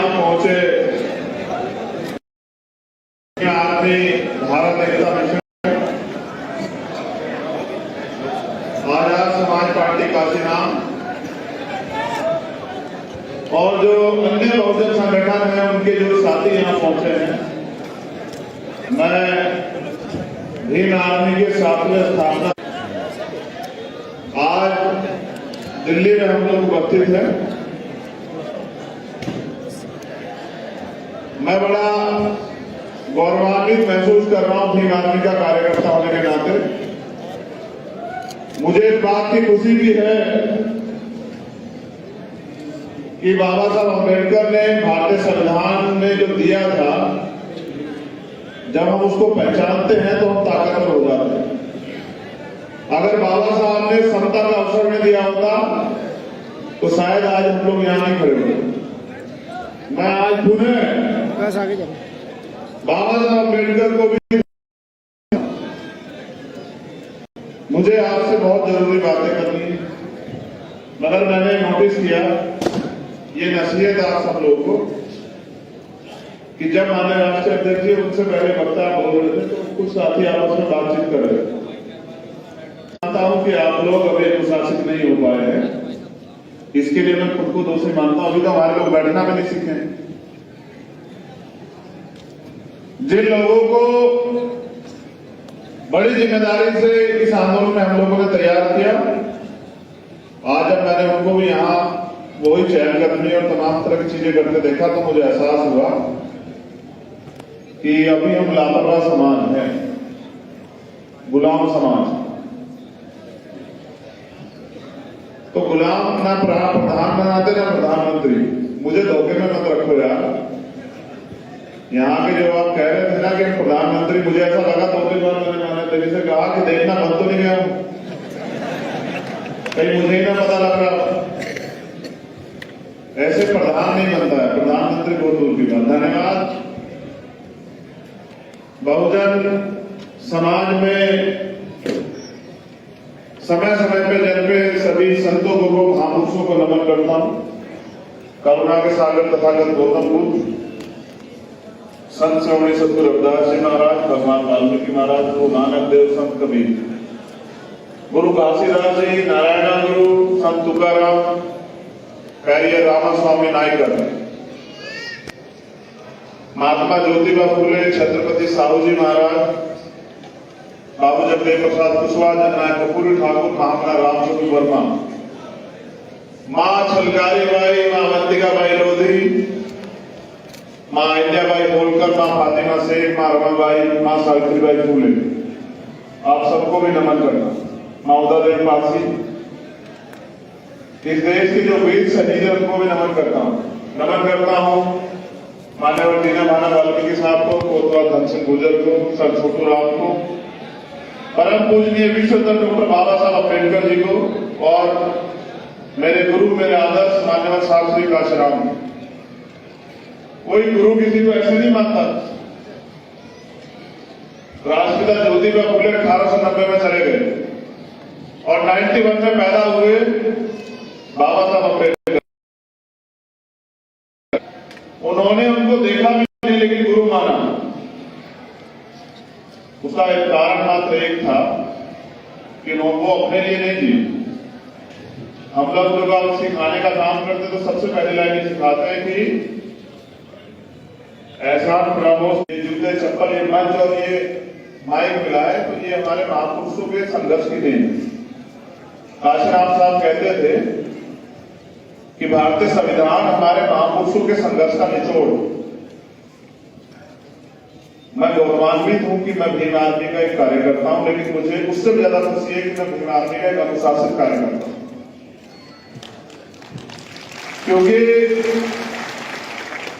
यहाँ पहुंचे आर्मी, भारत एकता mission, Azad Samaj party Kashiram और जो अन्य बहुजन संगठन है उनके जो साथी यहाँ पहुंचे हैं, मैं भीम आर्मी के 7वें स्थापना आज दिल्ली में हम लोग उपस्थित हैं। मैं बड़ा गौरवान्वित महसूस कर रहा हूं भीम आर्मी का कार्यकर्ता होने के नाते। मुझे इस बात की खुशी भी है कि बाबा साहब अम्बेडकर ने भारतीय संविधान में जो दिया था, जब हम उसको पहचानते हैं तो हम ताकतवर हो जाते हैं। अगर बाबा साहब ने समता का अवसर नहीं दिया होता तो शायद आज हम लोग यहाँ नहीं खड़े होते। मैं आज पुनः बाबा साहब अम्बेडकर को भी, मुझे आपसे बहुत जरूरी बातें करनी है, मगर मैंने नोटिस किया, ये नसीहत आप सब लोग को, कि जब माननीय राष्ट्रीय अध्यक्ष जी उनसे पहले वक्ता बोल रहे थे तो कुछ साथी आपस में बातचीत कर रहे थे। मानता हूं कि आप लोग अभी अनुशासित नहीं हो पाए हैं, इसके लिए मैं खुद को दोषी मानता हूं। अभी तो हमारे लोग बैठना भी नहीं सीखे। जिन लोगों को बड़ी जिम्मेदारी से इस आंदोलन में हम लोगों ने तैयार किया, आज जब मैंने उनको भी यहाँ वही चहलकदमी और तमाम तरह की चीजें करते देखा तो मुझे एहसास हुआ कि अभी हम लापरवाह समाज हैं, गुलाम समाज। तो गुलाम ना प्रधान बनाते ना प्रधानमंत्री। मुझे धोखे में मत रखो यार। यहाँ के जो आप कह रहे थे ना कि प्रधानमंत्री, मुझे ऐसा लगा तो मैंने तेरी से कहा कि देखना बंद तो नहीं गया हूं, कहीं मुझे ही ना पता लग रहा। ऐसे प्रधान नहीं बनता है, प्रधानमंत्री बहुत दूर की बात। धन्यवाद। बहुजन समाज में समय समय पे जन पे सभी संतों गुरुओं महापुरुषों को नमन करता हूं। करुणा के सागर तथागत गौतम बुद्ध, संत श्रोमणी सतगुरु रविदास जी महाराज, भगवान वाल्मीकि महाराज, गुरु नानक देव, संत कबीर, गुरु काशीदास जी, नारायण गुरु, संत तुकाराम, कार्य रामास्वामी नायकर, महात्मा ज्योतिबा फूले, छत्रपति साहू जी महाराज, बाबू जगदेव प्रसाद कुशवाहा, जननायक कपूरी ठाकुर, महामना रामचंद्र वर्मा, मां छलकारी बाई, मां अवंतिका बाई लोधी, मां इंदियाबाई होलकर, मां फातिमा शेख, मां रमनबाई, मां सावित्रीबाई फूले, आप सबको भी नमन करना। मां उदयदेव पासी, इस देश के जो वीर शहीद है उनको भी नमन करता हूं। नमन करता हूं मान्यवर दीना भाना वाल्मीकि साहब को, कोतवाल धन सिंह गुर्जर को, सर छोटू राम को, परम पूजनीय विश्वरत्न डॉक्टर बाबा साहब अम्बेडकर जी को, और मेरे गुरु, मेरे आदर्श मान्यवर साहब श्री काशीराम। कोई गुरु किसी को ऐसे नहीं मानता। राष्ट्रपिता ज्योतिबा फूले 1890 में चले गए और 91 में पैदा हुए बाबा साहब अम्बेडकर। उन्होंने उनको देखा भी नहीं लेकिन गुरु माना। उसका एक कारण मात्र एक था कि वो अपने लिए नहीं जी। हम लोग जब आप सिखाने का काम करते तो सबसे पहली लाइन सिखाते हैं कि एहसान प्रमोद, जूते चप्पल, ये मंच और ये माइक मिला है तो ये हमारे महापुरुषों के संघर्ष की देन। काशीराम साहब कहते थे कि भारतीय संविधान हमारे महापुरुषों के संघर्ष का निचोड़। मैं गौरवान्वित हूं कि मैं भीम आर्मी का एक कार्यकर्ता हूं, लेकिन मुझे उससे ज्यादा खुशी है कि मैं भीम आर्मी का एक अनुशासित कार्यकर्ता हूं। क्योंकि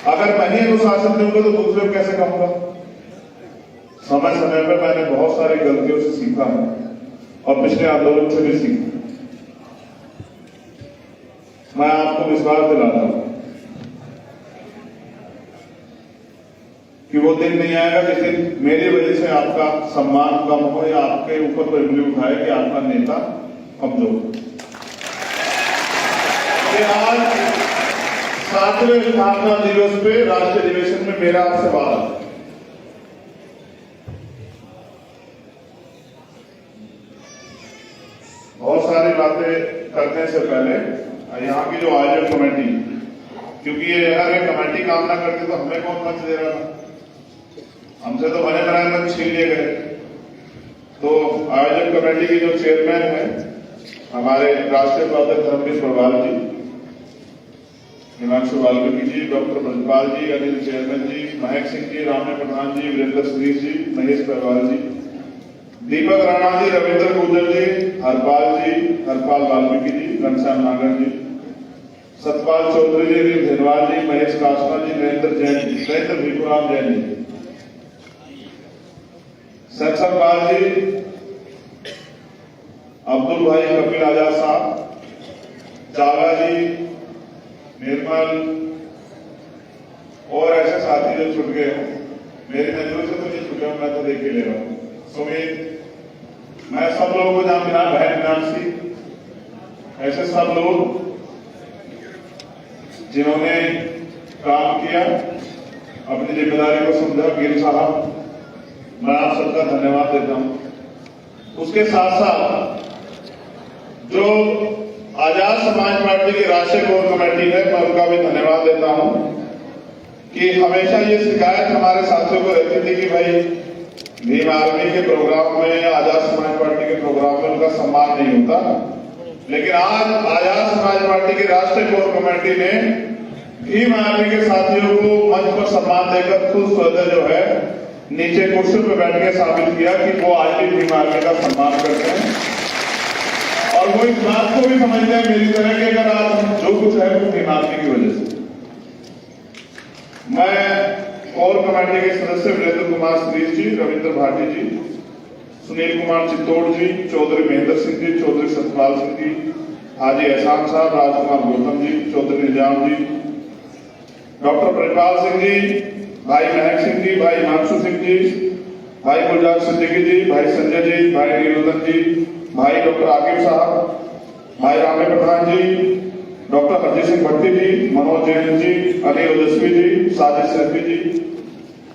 अगर मैं ही अनुशासित नहीं होगा तो दूसरे को कैसे कहूंगा। समय समय पर मैंने बहुत सारी गलतियों से सीखा है और पिछले आंदोलन से भी सीखा। मैं आपको विश्वास दिलाता हूं कि वो दिन नहीं आएगा जिस दिन मेरी वजह से आपका सम्मान कम हो या आपके ऊपर कोई उंगली उठाए कि आपका नेता कमजोर। आज 5वें स्थापना दिवस पे राष्ट्रीय अधिवेशन में मेरा आपसे वादा है। बहुत सारी बातें करने से पहले यहाँ की जो आयोजक कमेटी, क्योंकि ये अगर ये कमेटी काम ना करती तो हमें कौन मंच दे रहा था, हमसे तो बने बनाए मंच छीन लिए गए। तो आयोजक कमेटी के जो चेयरमैन है हमारे राष्ट्रीय उपाध्यक्ष धर्मवीर प्रभार जी, हिमांशु वाल्मीकि जी, डॉक्टर ब्रजपाल जी, अनिल चेयरमैन जी, महक सिंह जी, रामने प्रधान जी, वीरेंद्र सुधीर जी, महेश पहवाल जी, दीपक राणा जी, रविंद्र गुर्जर जी, हरपाल वाल्मीकि जी, घनश्याम नागर जी, सतपाल चौधरी जी, रील धेनवाल जी, महेश कासना जी, नरेंद्र जैन जी, नरेंद्र भिखुराम जैन जी, सैमसंग जी, अब्दुल भाई कपिल आजाद साहब, चावला जी, निर्मल और ऐसे साथी जो छूट गए हो, मेरी नजरों से तो नहीं छूटे हो, मैं तो देख के ले रहा हूं। सुमित, मैं सब लोगों को जानती ना, बहन मीनाक्षी, ऐसे सब लोग जिन्होंने काम किया, अपनी जिम्मेदारी को समझा, गिल साहब, मैं आप सबका धन्यवाद देता हूं। उसके साथ साथ जो आजाद समाज पार्टी की राष्ट्रीय कोर कमेटी है, मैं उनका भी धन्यवाद देता हूं कि हमेशा ये शिकायत हमारे साथियों को रहती थी कि भाई भीम आर्मी के प्रोग्राम में, आजाद समाज पार्टी के प्रोग्राम में उनका सम्मान नहीं होता। लेकिन आज आजाद समाज पार्टी की राष्ट्रीय कोर कमेटी ने भीम आर्मी के साथियों को मंच पर सम्मान देकर खुद स्वतः जो है नीचे कुर्सी पर बैठ के साबित किया कि वो आज भी भीम आर्मी का सम्मान करते हैं और वो इस बात को भी समझते हैं मेरी तरह कि अगर आज जो कुछ है वो भीम आर्मी की वजह से। मैं कोर कमेटी के सदस्य वीरेंद्र कुमार सुधीर जी, रविंद्र भाटी जी, सुनील कुमार चित्तौड़ जी, चौधरी महेंद्र सिंह जी, चौधरी सतपाल सिंह जी, हाजी एहसान साहब, राजकुमार गौतम जी, चौधरी निजाम जी, डॉक्टर ब्रजपाल सिंह जी, भाई महक सिंह जी, भाई हिमांशु सिंह जी, भाई गुलजार सिद्दीकी जी, भाई संजय जी, भाई नीलरतन जी, भाई डॉक्टर आकिब साहब, भाई रामने प्रधान जी, डॉक्टर अजय सिंह भट्टी जी, मनोज जैन जी, अनिल ओजस्वी जी, साजिद सेठी जी,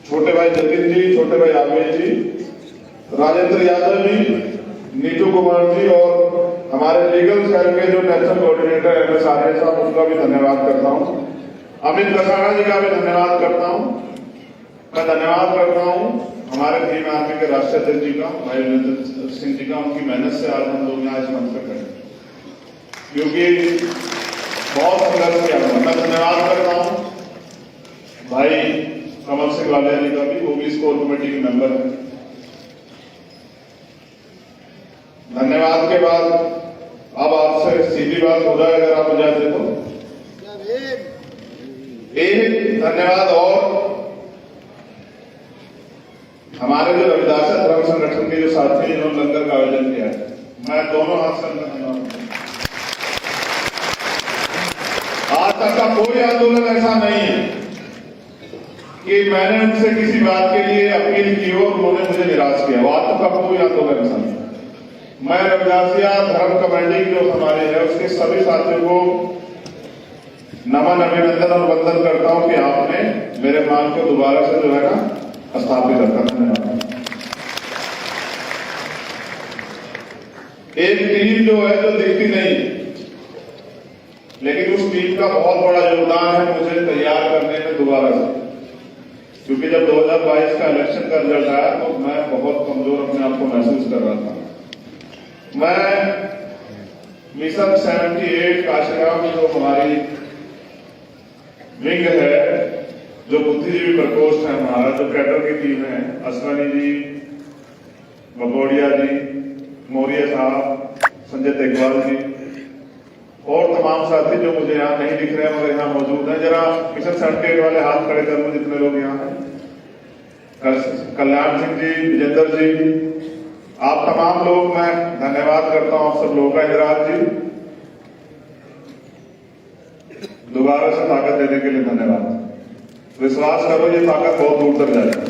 छोटे भाई जतिन जी, छोटे भाई आवेश जी, राजेंद्र यादव जी, नीतू कुमार जी और हमारे लीगल सेल के जो नेशनल कोऑर्डिनेटर MS आर्य साहब, उनका भी धन्यवाद करता हूं। अमित कसाना जी का भी धन्यवाद करता हूं। मैं धन्यवाद करता हूं हमारे भीम आर्मी के राष्ट्रीय अध्यक्ष जी का, भाई वीरेंद्र सिंह जी का, उनकी मेहनत से आज हम लोग यहाँ इस मंच पर खड़े, क्योंकि बहुत संघर्ष किया। मैं धन्यवाद करता हूं भाई कमल सिंह वालिया जी का भी, वो भी इस कोर कमेटी के मेंबर हैं। धन्यवाद के बाद अब आपसे सीधी बात हो जाए, अगर आप इजाजत तो एक धन्यवाद और हमारे जो रविदास धर्म संगठन के जो साथी जिन्होंने लंगर का आयोजन किया है, मैं दोनों हाथ से उनका धन्यवाद। आज तक का कोई आंदोलन ऐसा नहीं है कि मैंने उनसे किसी बात के लिए अपील की हो और उन्होंने मुझे निराश किया। आज तक का कोई आंदोलन ऐसा नहीं। मैं रविदासिया धर्म कमेटी जो हमारे है उसके सभी साथियों को नमन, अभिनंदन और वंदन करता हूं कि आपने मेरे मान को दोबारा से जो है ना स्थापित रखा। धन्यवाद। एक टीम जो है जो दिखती नहीं, लेकिन उस टीम का बहुत बड़ा योगदान है मुझे तैयार करने में दोबारा से, क्योंकि जब 2022 का इलेक्शन का रिजल्ट आया तो मैं बहुत कमजोर अपने आप को महसूस कर रहा था। मैं मिशन 78 काशीराम जो हमारी विंग है, जो बुद्धिजीवी प्रकोष्ठ है हमारा, जो कैडर की टीम है, अश्वनी जी, बगोड़िया जी, मौर्य साहब, संजय तेगवाल जी और तमाम साथी जो मुझे यहाँ नहीं दिख रहे हैं मगर यहाँ मौजूद हैं, जरा मिशन 78 वाले हाथ खड़े कर लो जितने लोग यहाँ हैं। कल्याण सिंह जी, विजेंद्र जी, आप तमाम लोग मैं धन्यवाद करता हूं आप सब लोगों का। इंदिराज जी, दोबारा से ताकत देने के लिए धन्यवाद। विश्वास करो ये ताकत बहुत दूर तक जाएगी।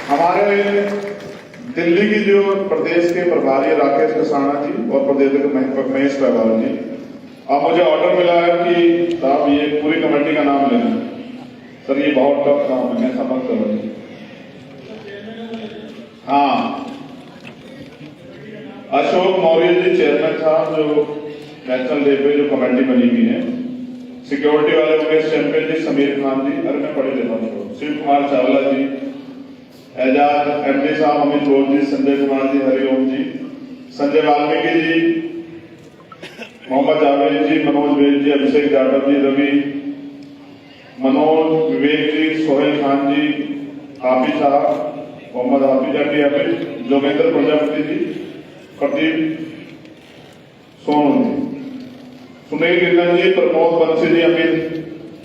हमारे दिल्ली की जो प्रदेश के प्रभारी राकेश कसाना जी और प्रदेश के महेश पहवाल जी अब मुझे ऑर्डर मिला है कि साहब ये पूरी कमेटी का नाम लेना। सर ये बहुत टफ काम है, ऐसा मत करो। हाँ, अशोक मौर्य जी चेयरमैन साहब, जो नेशनल डे पे जो कमेटी बनी हुई है। सिक्योरिटी वाले उमेश चैंपियन जी, समीर खान जी, अरे मैं पढ़े देता हूँ, शिव कुमार चावला जी, एजाज एमडी साहब, अमित गोल जी, संजय कुमार जी, हरिओम जी, संजय वाल्मीकि जी, मोहम्मद जावेद जी, मनोज वेद जी, अभिषेक जाटव जी, रवि, मनोज, विवेक जी, सोहेल खान जी, हाफिज साहब, मोहम्मद हाफिज हाफिज, जोगेंद्र प्रजापति जी, प्रदीप सोनू जी, सुनील गिरन जी, प्रमोद बंसी जी, अमित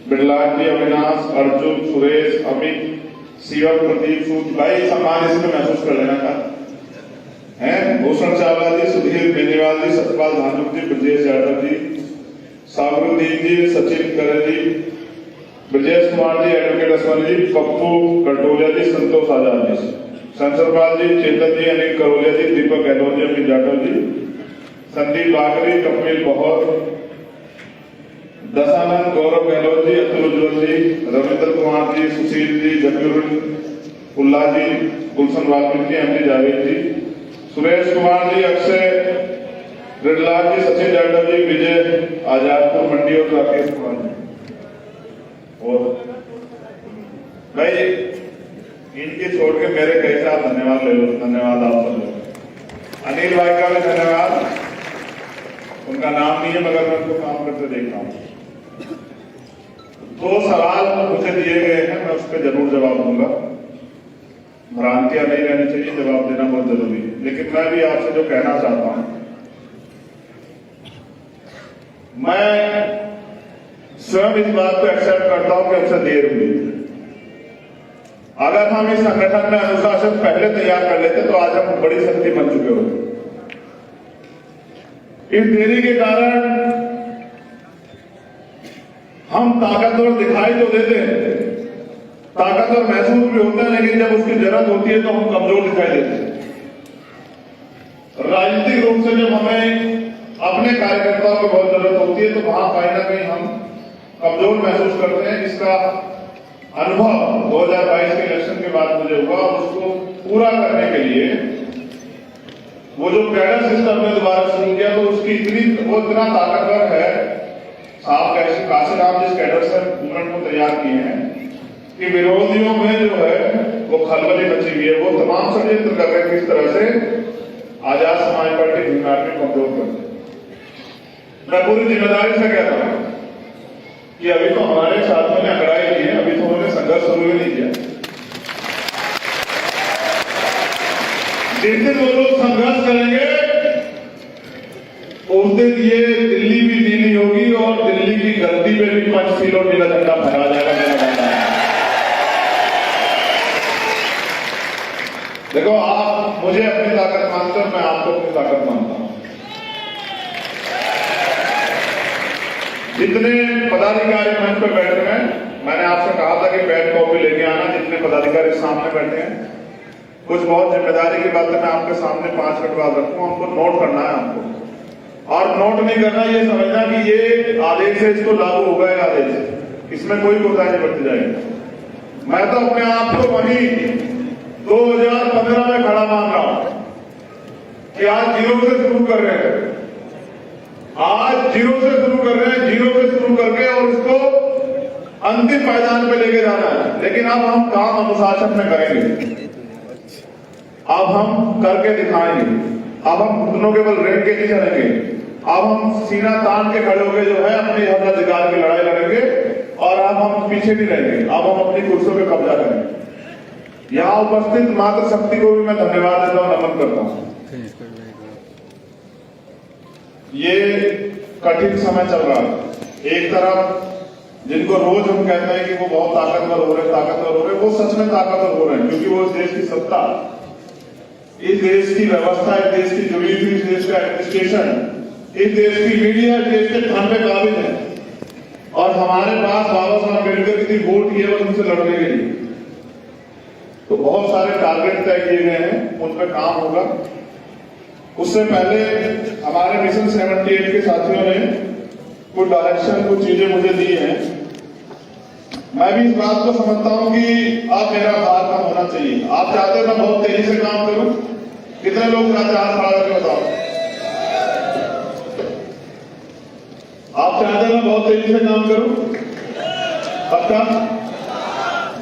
बिरला जी, अविनाश, अर्जुन, सुरेश, अमित, शिवम, प्रदीप, सूच भाई, सम्मान इसमें महसूस कर लेना था है। भूषण चावला जी, सुधीर बेनीवाल जी, सतपाल धानुक जी, ब्रजेश यादव जी, साबरुद्दीन जी, सचिन करे जी, ब्रजेश कुमार जी, एडवोकेट असवानी जी, पप्पू कटोरिया जी, संतोष आजाद जी, शंकरपाल जी, चेतन जी, अनिल करोलिया जी, दीपक गहलोत जी, अमित जाटव जी, संदीप बागरी, कपिल बहुत, दशानंद, गौरव गहलोत जी, अतुल उज्ज्वल जी, रविंद्र कुमार जी, सुशील जी, जमीर उल्ला जी, गुलशन वाल्मीकि, एमडी जावेद जी, सुरेश कुमार जी, अक्षय रिडलाल जी, सचिन जाटव जी, विजय आजादपुर मंडी और राकेश कुमार जी। और भाई इनके छोड़ के मेरे कैसे आप धन्यवाद ले लो। धन्यवाद आप सब लोग। अनिल भाई का भी धन्यवाद, उनका नाम नहीं है मगर मैं उनको काम करते देखता हूँ। दो सवाल मुझे दिए गए हैं, मैं उस पर जरूर जवाब दूंगा। भ्रांतियां नहीं रहनी चाहिए, जवाब देना बहुत जरूरी है। लेकिन मैं भी आपसे जो कहना चाहता हूं, मैं स्वयं इस बात को एक्सेप्ट करता हूं कि हमसे देर हुई। अगर हम इस संगठन में अनुशासन पहले तैयार कर लेते तो आज हम बड़ी शक्ति बन चुके होते। इस देरी के कारण हम ताकतवर दिखाई तो देते हैं, ताकतवर महसूस भी होता है, लेकिन जब उसकी जरूरत होती है तो हम कमजोर दिखाई देते हैं। राजनीतिक रूप से जब हमें अपने कार्यकर्ताओं की बहुत जरूरत होती है तो वहां कहीं ना कहीं हम कमजोर महसूस करते हैं। इसका अनुभव 2022 के इलेक्शन के बाद मुझे हुआ और उसको पूरा करने के लिए वो जो कैडर सिस्टम ने दोबारा शुरू किया तो उसकी वो इतना ताकतवर है। साहब काशीराम जिस कैडर से मूवमेंट को तैयार किए हैं कि विरोधियों में जो है वो खलबली मची हुई है। वो तमाम षड्यंत्र कर रहे हैं किस तरह से आजाद समाज पार्टी भीमनाथ में कमजोर करते। मैं पूरी जिम्मेदारी से कहता हूं कि अभी तो हमारे साथियों ने अकड़ाई की है, अभी तो उन्होंने संघर्ष शुरू ही नहीं किया। जिस दिन वो लोग संघर्ष करेंगे उस दिन ये दिल्ली भी नीली होगी और दिल्ली की गलती पे भी पंचशील और नीला झंडा फहरा जाएगा। मेरा मानना है। देखो, आप मुझे अपनी ताकत मानते हो, मैं आपको अपनी ताकत मानता हूं। जितने पदाधिकारी मंच पर बैठे हैं, मैंने आपसे कहा था कि पेन कॉपी लेके आना। जितने पदाधिकारी सामने बैठे हैं, कुछ बहुत जिम्मेदारी की बात है, मैं आपके सामने 5 मिनट बाद रखूं। हमको नोट करना है हमको, और नोट नहीं करना ये समझना कि ये आदेश है, इसको लागू होगा ये आदेश, इसमें कोई कोताही नहीं बरती जाएगी। मैं तो अपने आप को वही 2015 में खड़ा मान रहा हूं कि आज जीरो से शुरू कर रहे हैं। आज जीरो से शुरू कर रहे हैं, जीरो से शुरू करके और उसको अंतिम पायदान पे लेके जाना है। लेकिन अब हम काम अनुशासन में करेंगे, अब हम करके दिखाएंगे। अब हम घुटनों के बल रेंग के नहीं चलेंगे। अब हम सीना तान के खड़े होकर जो है अपने हक अधिकार की लड़ाई लड़ेंगे और अब हम पीछे नहीं रहेंगे। अब हम अपनी कुर्सियों पे कब्जा करेंगे। यहां उपस्थित मातृ शक्ति को भी मैं धन्यवाद देता हूं, नमन करता हूं। ये कठिन समय चल रहा है। एक तरफ जिनको रोज हम कहते हैं कि वो बहुत ताकतवर हो रहे, वो सच में ताकतवर हो रहे हैं, क्योंकि वो इस देश की सत्ता, इस देश की व्यवस्था, इस देश की जुडिशरी, इस देश का एडमिनिस्ट्रेशन, इस देश की मीडिया, इस देश के थान पे काबिल है। और हमारे पास बाबा साहब अम्बेडकर की वोट किए बस उनसे लड़ने के लिए। तो बहुत सारे टारगेट तय किए गए हैं, उन पर काम होगा। उससे पहले हमारे मिशन 78 के साथियों ने कुछ डायरेक्शन, कुछ चीजें मुझे दी हैं। मैं भी इस बात को समझता हूं कि अब मेरा भार कम होना चाहिए। आप चाहते हैं मैं बहुत तेजी से काम करूं? कितने लोग चाहते हैं? हाथ खड़ा करके बताओ। आप चाहते हैं मैं बहुत तेजी से काम करूं? पक्का?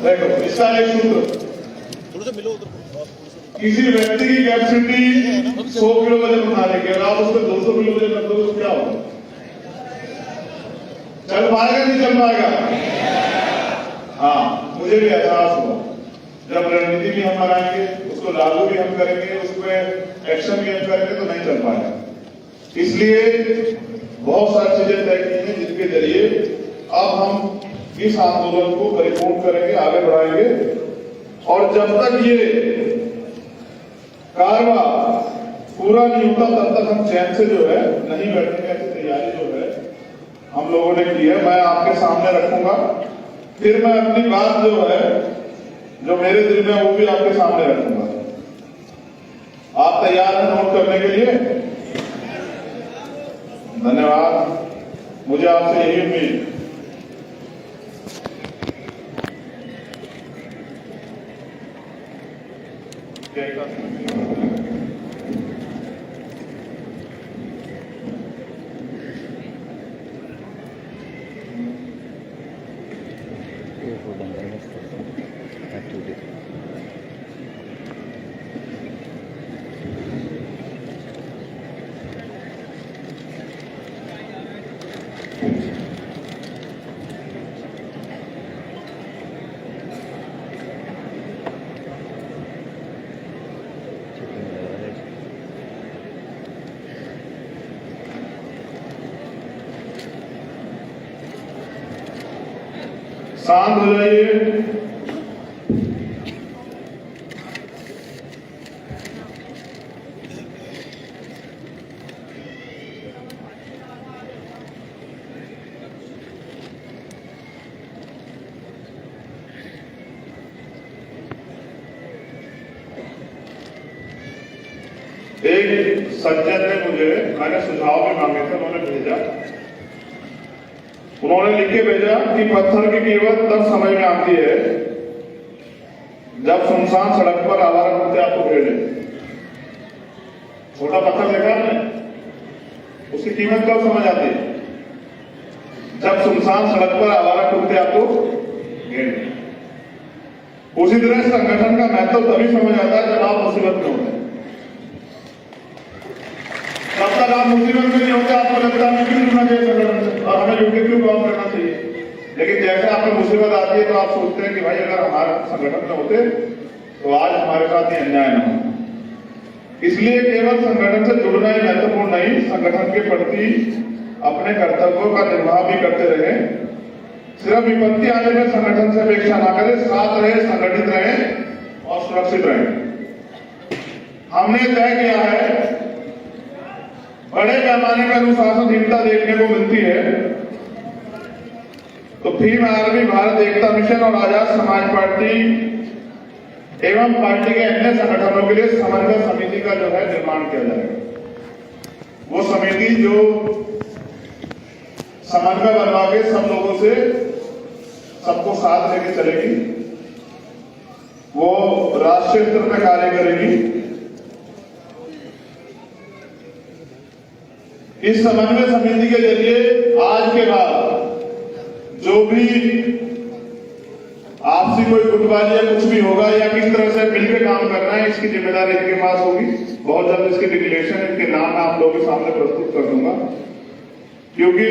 देखो, इसका एक सूत्र, किसी व्यक्ति की कैपेसिटी 100 किलो वजन उठाने की, अगर आप उसको 200 किलो वजन रख दो तो क्या होगा? चल पाएगा नहीं चल पाएगा? हाँ, मुझे भी एहसास हुआ जब रणनीति भी हम बनाएंगे, उसको लागू भी हम करेंगे, उसमें एक्शन भी हम करेंगे तो नहीं चल पाएगा। इसलिए बहुत सारी चीजें तय की हैं जिनके जरिए अब हम इस आंदोलन को परिपूर्ण करेंगे, आगे बढ़ाएंगे। और जब तक ये कारवा पूरा नहीं होता तब तक हम चैन से जो है नहीं बैठेंगे। ऐसी तैयारी जो है हम लोगों ने की है, मैं आपके सामने रखूंगा। फिर मैं अपनी बात जो है, जो मेरे दिल में है, वो भी आपके सामने रखूंगा। आप तैयार हैं नोट करने के लिए? धन्यवाद। मुझे आपसे यही उम्मीद। शांत हो जाइए। एक सज्जन ने मुझे, मैंने सुझाव भी मांगे थे, उन्होंने भेजा, उन्होंने लिख के भेजा कि पत्थर की कीमत तब समझ में आती है जब सुनसान सड़क पर आवारा कुत्ते आपको घेर लें। छोटा पत्थर देखा आपने? उसकी कीमत कब समझ आती है? जब सुनसान सड़क पर आवारा कुत्ते आपको घेर लें। उसी तरह संगठन का महत्व तभी समझ आता है जब आप मुसीबत में होते हैं। जब तक आप मुसीबत में नहीं होते आपको लगता है क्यों जुड़ना चाहिए संगठन से और हमें जुड़ के क्यों काम करना चाहिए। लेकिन जैसे आपको मुसीबत आती है तो आप सोचते हैं कि भाई अगर हमारे संगठन में होते तो आज हमारे साथ ये अन्याय न हो। इसलिए केवल संगठन से जुड़ना ही महत्वपूर्ण नहीं, संगठन के प्रति अपने कर्तव्यों का निर्वाह भी करते रहे। सिर्फ विपत्ति आने में संगठन से अपेक्षा ना करें, साथ रहे, संगठित रहे और सुरक्षित रहे। हमने तय किया है, बड़े पैमाने पर अनुशासनहीनता देखने को मिलती है तो भीम आर्मी, भारत एकता मिशन और आजाद समाज पार्टी एवं पार्टी के अन्य संगठनों के लिए समन्वय समिति का जो है निर्माण किया जाएगा। वो समिति जो समन्वय बनवा के सब लोगों से सबको साथ लेके चलेगी, वो राष्ट्रीय स्तर पर कार्य करेगी। इस समन्वय समिति के जरिए आज के बाद जो भी आपसी कोई गुटबाजी या कुछ भी होगा या किस तरह से मिलकर काम करना है, इसकी जिम्मेदारी इनके पास होगी। बहुत जल्द इसके डिक्लेरेशन, इनके नाम मैं आप लोगों के सामने प्रस्तुत कर दूंगा, क्योंकि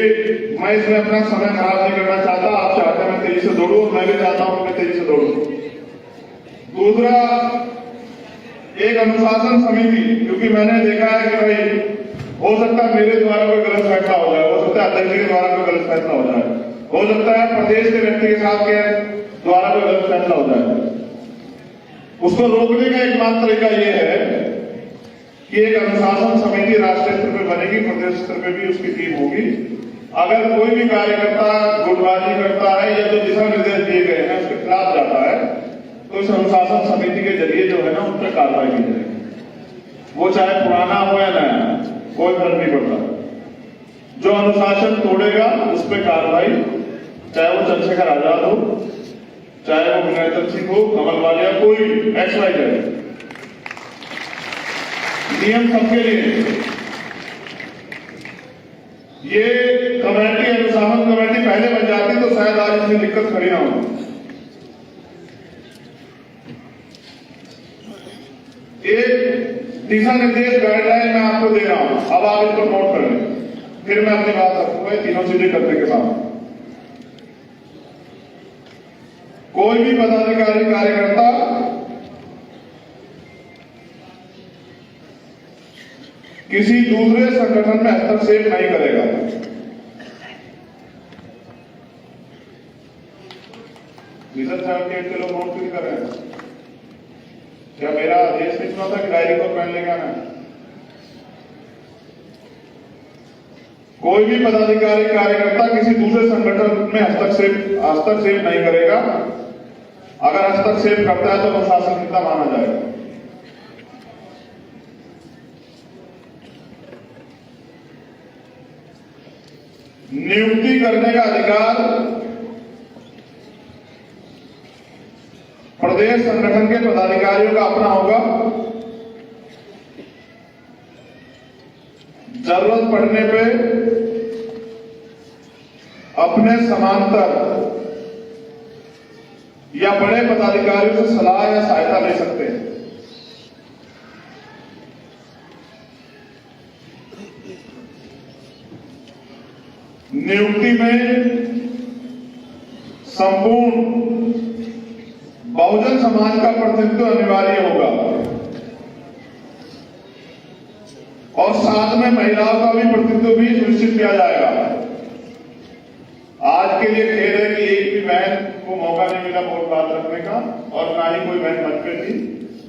मैं इसमें अपना समय खराब नहीं करना चाहता। आप चाहते हैं मैं तेजी से दौड़ूं, मैं भी चाहता हूं मैं तेजी से दौड़ूं। दूसरा, एक अनुशासन समिति, क्योंकि मैंने देखा है कि भाई हो सकता है मेरे द्वारा कोई गलत फैसला हो जाए, हो सकता है अध्यक्ष के द्वारा कोई गलत फैसला हो जाए, हो सकता है प्रदेश के व्यक्ति के साथ के द्वारा कोई गलत फैसला हो जाए। उसको रोकने का एकमात्र तरीका यह है कि एक अनुशासन समिति राष्ट्रीय स्तर पर बनेगी, प्रदेश स्तर पर भी उसकी टीम होगी। अगर कोई भी कार्यकर्ता गुटबाजी करता है या जो दिशा निर्देश दिए गए हैं उसके खिलाफ जाता है तो इस अनुशासन समिति के जरिए जो है ना उन पर कार्रवाई की जाएगी। वो चाहे पुराना हो या नया, कोई फर्क नहीं पड़ता। जो अनुशासन तोड़ेगा उस पर कार्रवाई, चाहे वो चंद्रशेखर आजाद हो, चाहे वो विनय सिंह हो, कमल वालिया, कोई एक्स वाई जेड, नियम सबके लिए। ये कमेटी, अनुशासन कमेटी पहले बन जाती तो शायद आज इतनी दिक्कत खड़ी ना हो। एक दिशा निर्देश गाइडलाइन मैं आपको दे रहा हूं, अब आप इसको नोट कर लें, फिर मैं अपनी बात रखूंगा तीनों चीजें करने के बाद। कोई भी पदाधिकारी कार्यकर्ता किसी दूसरे संगठन में हस्तक्षेप नहीं करेगा। मिशन 78 के लोग नोट क्यों कर रहे हैं? क्या मेरा आदेश नहीं सुना था कि डायरी को पेन लेके आना? कोई भी पदाधिकारी कार्यकर्ता किसी दूसरे संगठन में हस्तक्षेप नहीं करेगा। अगर हस्तक्षेप करता है तो अनुशासन संहिता माना जाएगा। नियुक्ति करने का अधिकार प्रदेश संगठन के पदाधिकारियों का अपना होगा। जरूरत पड़ने पे अपने समांतर या बड़े पदाधिकारियों से सलाह या सहायता ले सकते हैं। नियुक्ति में संपूर्ण बहुजन समाज का प्रतिनिधित्व अनिवार्य होगा और साथ में महिलाओं का भी प्रतिनिधित्व भी सुनिश्चित किया जाएगा। आज के लिए खेद है कि एक भी बहन को मौका नहीं मिला वोट बात रखने का और ना ही कोई बहन मंच पे थी।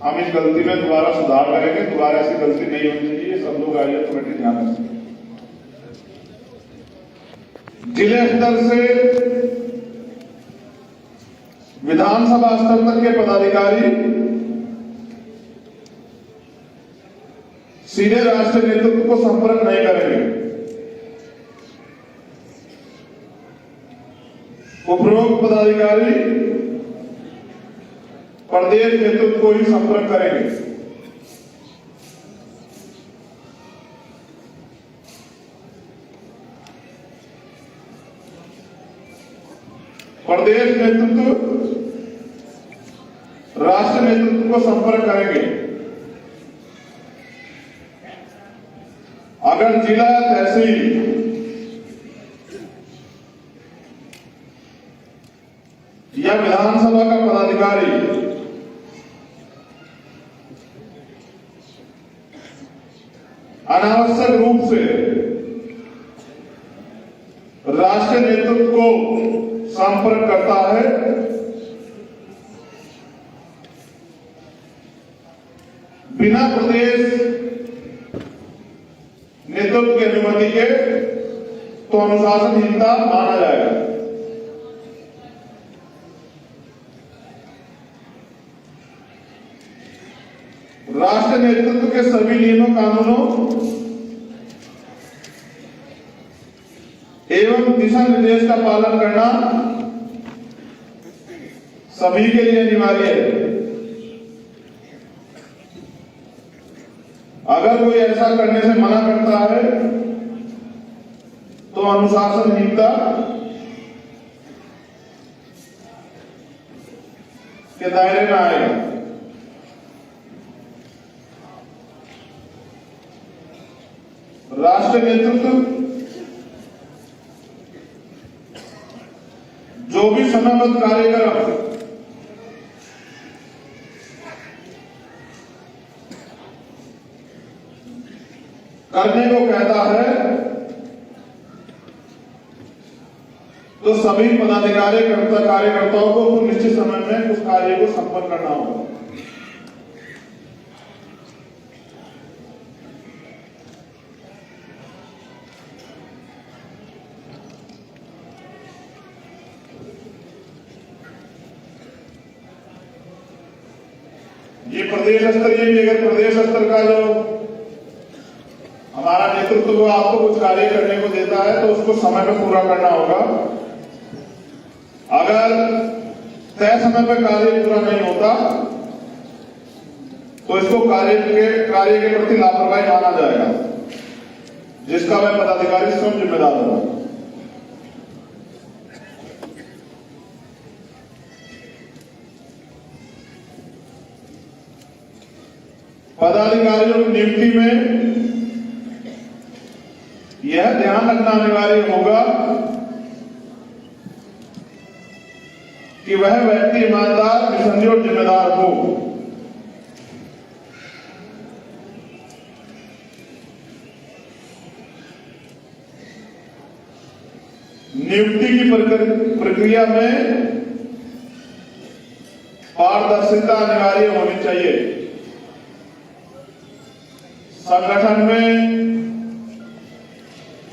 हम इस गलती में दोबारा सुधार करेंगे, दोबारा ऐसी गलती नहीं होनी चाहिए। सब लोग आइए कमेटी ध्यान रखें। जिले स्तर से विधानसभा स्तर तक के पदाधिकारी सीधे राष्ट्रीय नेतृत्व को संपर्क नहीं करेंगे। उपरोक्त पदाधिकारी प्रदेश नेतृत्व को ही संपर्क करेंगे। प्रदेश नेतृत्व राष्ट्र नेतृत्व को संपर्क करेंगे। अगर जिला तहसील या विधानसभा का पदाधिकारी अनावश्यक रूप से राष्ट्रीय नेतृत्व को संपर्क करता है बिना प्रदेश नेतृत्व की अनुमति के, तो अनुशासनहीनता माना जाएगा। राष्ट्र नेतृत्व के सभी नियमों कानूनों एवं दिशा निर्देश का पालन करना सभी के लिए अनिवार्य है। अगर कोई ऐसा करने से मना करता है तो अनुशासनहीनता के दायरे में आएगा। राष्ट्रीय नेतृत्व जो भी समयबद्ध कार्यक्रम करने को कहता है तो सभी पदाधिकारी कार्यकर्ताओं को निश्चित समय में उस कार्य को संपन्न करना होगा। ये प्रदेश स्तरीय भी, अगर प्रदेश स्तर का जो हमारा नेतृत्व आपको कुछ कार्य करने को देता है तो उसको समय पर पूरा करना होगा। अगर तय समय पर कार्य पूरा नहीं होता तो इसको कार्य के प्रति लापरवाही माना जाएगा, जिसका मैं पदाधिकारी स्वयं जिम्मेदार हूं। पदाधिकारियों की नियुक्ति में यह ध्यान रखना अनिवार्य होगा कि वह व्यक्ति ईमानदार, निसंदेह और जिम्मेदार हो। नियुक्ति की प्रक्रिया में पारदर्शिता अनिवार्य होनी चाहिए। संगठन में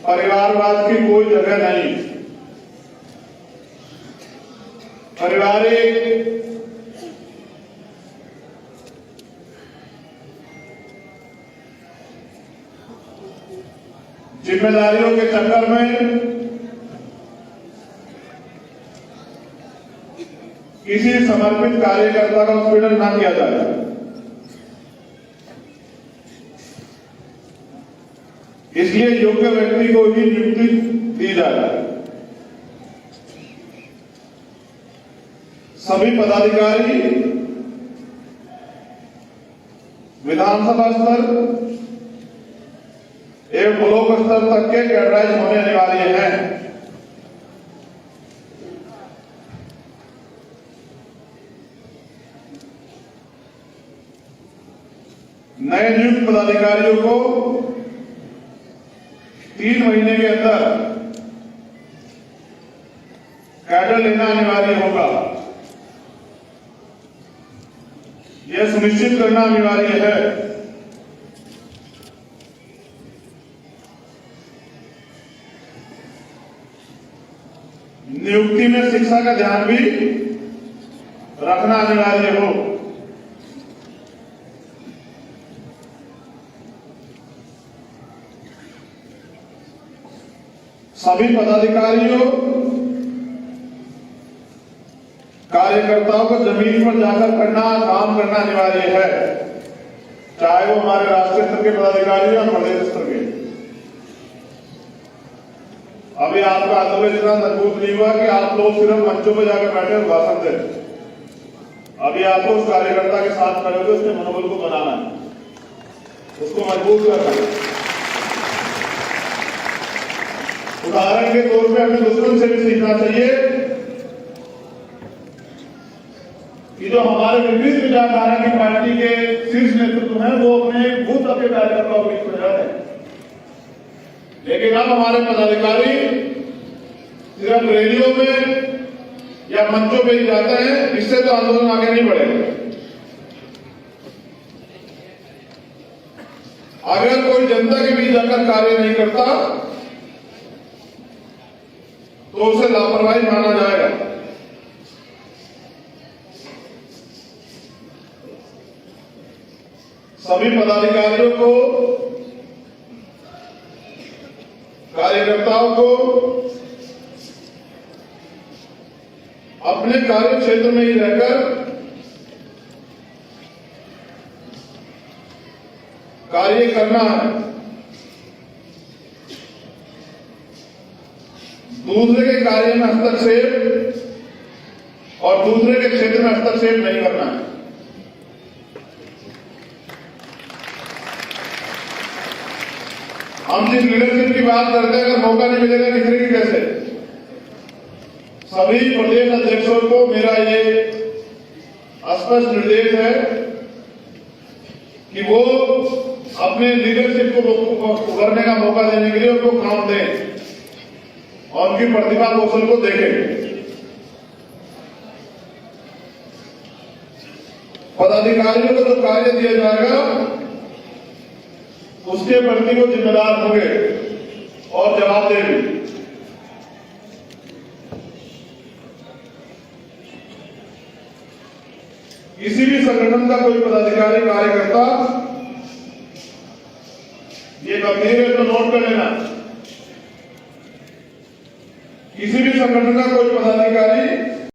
परिवारवाद की कोई जगह नहीं। पारिवारिक जिम्मेदारियों के चक्कर में किसी समर्पित कार्यकर्ता का उत्पीड़न न किया जाए। इसलिए योग्य व्यक्ति को ही नियुक्ति दी जाए। सभी पदाधिकारी विधानसभा स्तर एवं ब्लॉक स्तर तक के कैडराइज होने अनिवार्य हैं। नए नियुक्त पदाधिकारियों को 3 महीने के अंदर कैडर लेना अनिवार्य होगा। यह सुनिश्चित करना अनिवार्य है नियुक्ति में शिक्षा का ध्यान भी रखना अनिवार्य हो। सभी पदाधिकारियों कार्यकर्ताओं को जमीन पर जाकर काम करना अनिवार्य है, चाहे वो हमारे राष्ट्रीय स्तर के पदाधिकारी या प्रदेश स्तर के। अभी आपका आत्मविश्वास इतना मजबूत नहीं हुआ कि आप लोग सिर्फ मंचों पर जाकर बैठे और भाषण दें। अभी आपको उस कार्यकर्ता के साथ खड़े होकर उसके मनोबल को बनाना है, उसको मजबूत करना है। उदाहरण के तौर पे हमें दुश्मन से भी सीखना चाहिए कि जो हमारे विपरीत विचारधारा की पार्टी के शीर्ष नेतृत्व हैं वो अपने बूथ अपने कार्यकर्ताओं के बीच में रह रहे हैं, लेकिन अब हमारे पदाधिकारी सिर्फ रैलियों में या मंचों पे ही जाते हैं। इससे तो आंदोलन आगे नहीं बढ़ेगा। अगर कोई जनता के बीच जाकर कार्य नहीं करता तो उसे लापरवाही माना जाएगा। सभी पदाधिकारियों को, कार्यकर्ताओं को अपने कार्य क्षेत्र में ही रहकर कार्य करना है। दूसरे के कार्य में हस्तक्षेप और दूसरे के क्षेत्र में हस्तक्षेप नहीं करना है। हम जिस लीडरशिप की बात करते हैं, अगर मौका नहीं मिलेगा निखरेगी कैसे? सभी प्रदेश अध्यक्षों को मेरा ये स्पष्ट निर्देश है कि वो अपने लीडरशिप को उभरने का मौका देने के लिए उनको काम दें और उनकी प्रतिभा कौशल को देखें। पदाधिकारियों को जो कार्य दिया जाएगा उसके प्रति वो जिम्मेदार होंगे और जवाबदेह भी। किसी भी संगठन का कोई पदाधिकारी कार्यकर्ता ये गंभीर है तो नोट कर लेना। किसी भी संगठन का कोई पदाधिकारी